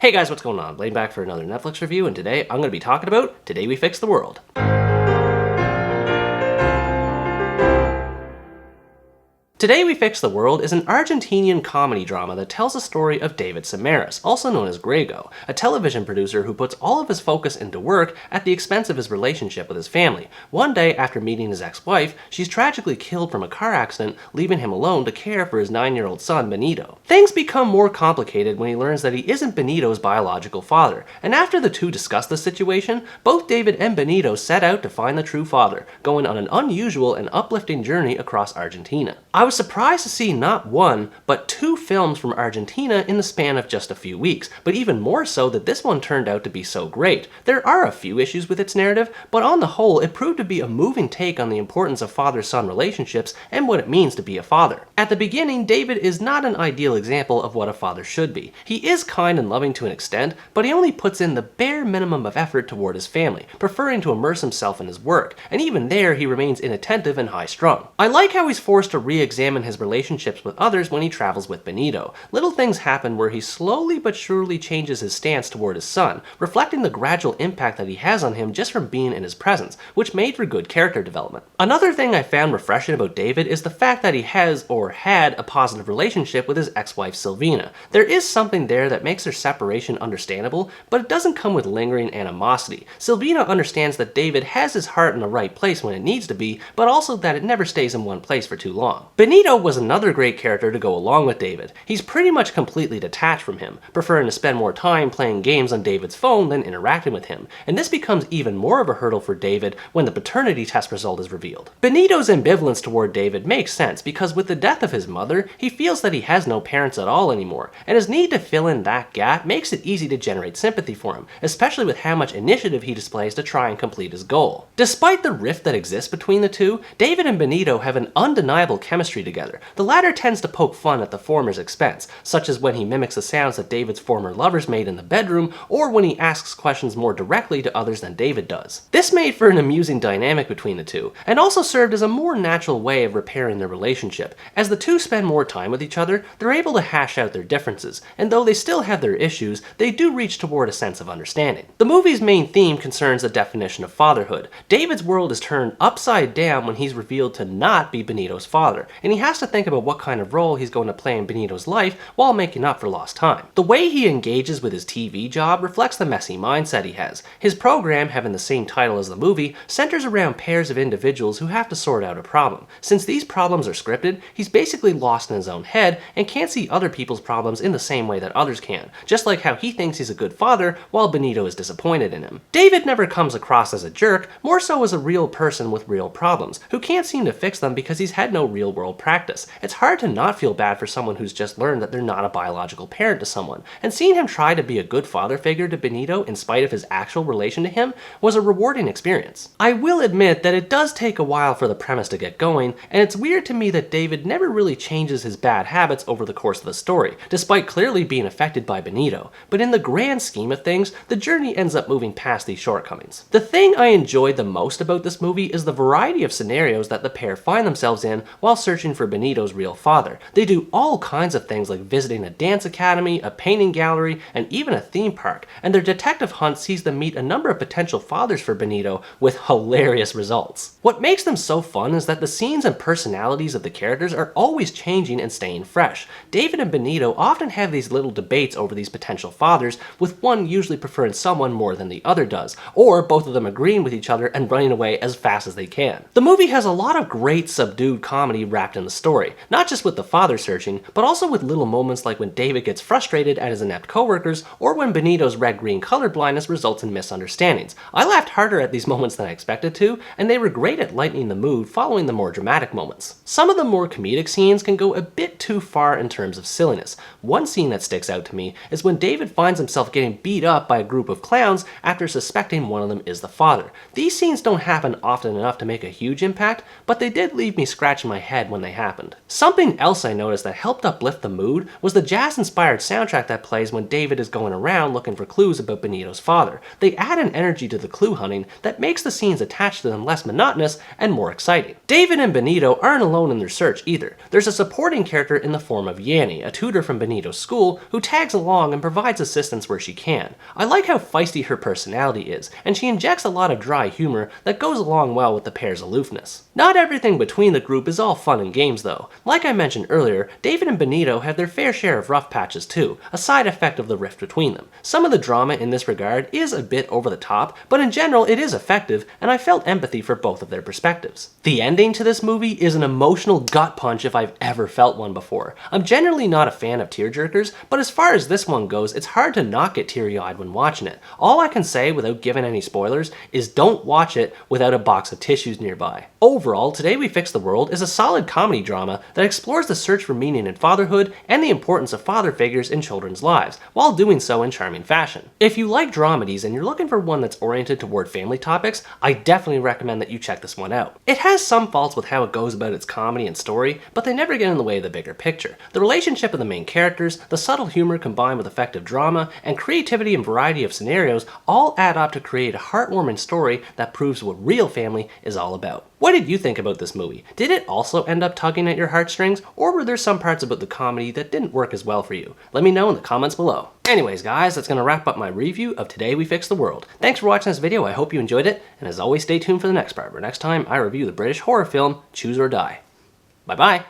Hey guys, what's going on? Blaine back for another Netflix review, and today I'm going to be talking about Today We Fixed the World. Today We Fix the World is an Argentinian comedy drama that tells the story of David Samaras, also known as Grego, a television producer who puts all of his focus into work at the expense of his relationship with his family. One day, after meeting his ex-wife, she's tragically killed from a car accident, leaving him alone to care for his 9-year-old son, Benito. Things become more complicated when he learns that he isn't Benito's biological father, and after the two discuss the situation, both David and Benito set out to find the true father, going on an unusual and uplifting journey across Argentina. I was surprised to see not one, but two films from Argentina in the span of just a few weeks, but even more so that this one turned out to be so great. There are a few issues with its narrative, but on the whole, it proved to be a moving take on the importance of father-son relationships and what it means to be a father. At the beginning, David is not an ideal example of what a father should be. He is kind and loving to an extent, but he only puts in the bare minimum of effort toward his family, preferring to immerse himself in his work, and even there he remains inattentive and high-strung. I like how he's forced to re-examine his relationships with others when he travels with Benito. Little things happen where he slowly but surely changes his stance toward his son, reflecting the gradual impact that he has on him just from being in his presence, which made for good character development. Another thing I found refreshing about David is the fact that he has, or had, a positive relationship with his ex-wife Silvina. There is something there that makes their separation understandable, but it doesn't come with lingering animosity. Silvina understands that David has his heart in the right place when it needs to be, but also that it never stays in one place for too long. Benito was another great character to go along with David. He's pretty much completely detached from him, preferring to spend more time playing games on David's phone than interacting with him, and this becomes even more of a hurdle for David when the paternity test result is revealed. Benito's ambivalence toward David makes sense because with the death of his mother, he feels that he has no parents at all anymore, and his need to fill in that gap makes it easy to generate sympathy for him, especially with how much initiative he displays to try and complete his goal. Despite the rift that exists between the two, David and Benito have an undeniable chemistry together. The latter tends to poke fun at the former's expense, such as when he mimics the sounds that David's former lovers made in the bedroom, or when he asks questions more directly to others than David does. This made for an amusing dynamic between the two, and also served as a more natural way of repairing their relationship. As the two spend more time with each other, they're able to hash out their differences, and though they still have their issues, they do reach toward a sense of understanding. The movie's main theme concerns the definition of fatherhood. David's world is turned upside down when he's revealed to not be Benito's father, and he has to think about what kind of role he's going to play in Benito's life while making up for lost time. The way he engages with his TV job reflects the messy mindset he has. His program, having the same title as the movie, centers around pairs of individuals who have to sort out a problem. Since these problems are scripted, he's basically lost in his own head and can't see other people's problems in the same way that others can, just like how he thinks he's a good father while Benito is disappointed in him. David never comes across as a jerk, more so as a real person with real problems, who can't seem to fix them because he's had no real-world practice. It's hard to not feel bad for someone who's just learned that they're not a biological parent to someone, and seeing him try to be a good father figure to Benito in spite of his actual relation to him was a rewarding experience. I will admit that it does take a while for the premise to get going, and it's weird to me that David never really changes his bad habits over the course of the story, despite clearly being affected by Benito, but in the grand scheme of things, the journey ends up moving past these shortcomings. The thing I enjoyed the most about this movie is the variety of scenarios that the pair find themselves in while searching for Benito's real father. They do all kinds of things like visiting a dance academy, a painting gallery, and even a theme park, and their detective hunt sees them meet a number of potential fathers for Benito with hilarious results. What makes them so fun is that the scenes and personalities of the characters are always changing and staying fresh. David and Benito often have these little debates over these potential fathers, with one usually preferring someone more than the other does, or both of them agreeing with each other and running away as fast as they can. The movie has a lot of great subdued comedy wrapped in the story, not just with the father searching, but also with little moments like when David gets frustrated at his inept coworkers, or when Benito's red-green color blindness results in misunderstandings. I laughed harder at these moments than I expected to, and they were great at lightening the mood following the more dramatic moments. Some of the more comedic scenes can go a bit too far in terms of silliness. One scene that sticks out to me is when David finds himself getting beat up by a group of clowns after suspecting one of them is the father. These scenes don't happen often enough to make a huge impact, but they did leave me scratching my head when when they happened. Something else I noticed that helped uplift the mood was the jazz-inspired soundtrack that plays when David is going around looking for clues about Benito's father. They add an energy to the clue hunting that makes the scenes attached to them less monotonous and more exciting. David and Benito aren't alone in their search either. There's a supporting character in the form of Yanni, a tutor from Benito's school, who tags along and provides assistance where she can. I like how feisty her personality is, and she injects a lot of dry humor that goes along well with the pair's aloofness. Not everything between the group is all fun and games though. Like I mentioned earlier, David and Benito have their fair share of rough patches too, a side effect of the rift between them. Some of the drama in this regard is a bit over the top, but in general it is effective, and I felt empathy for both of their perspectives. The ending to this movie is an emotional gut punch if I've ever felt one before. I'm generally not a fan of tearjerkers, but as far as this one goes, it's hard to not get teary-eyed when watching it. All I can say without giving any spoilers is don't watch it without a box of tissues nearby. Overall, Today We Fix the World is a solid comedy drama that explores the search for meaning in fatherhood and the importance of father figures in children's lives, while doing so in charming fashion. If you like dramedies and you're looking for one that's oriented toward family topics, I definitely recommend that you check this one out. It has some faults with how it goes about its comedy and story, but they never get in the way of the bigger picture. The relationship of the main characters, the subtle humor combined with effective drama, and creativity and variety of scenarios all add up to create a heartwarming story that proves what real family is all about. What did you think about this movie? Did it also end up tugging at your heartstrings, or were there some parts about the comedy that didn't work as well for you? Let me know in the comments below. Anyways guys, that's gonna wrap up my review of Today We Fix the World. Thanks for watching this video, I hope you enjoyed it, and as always stay tuned for the next part, where next time I review the British horror film Choose or Die. Bye bye!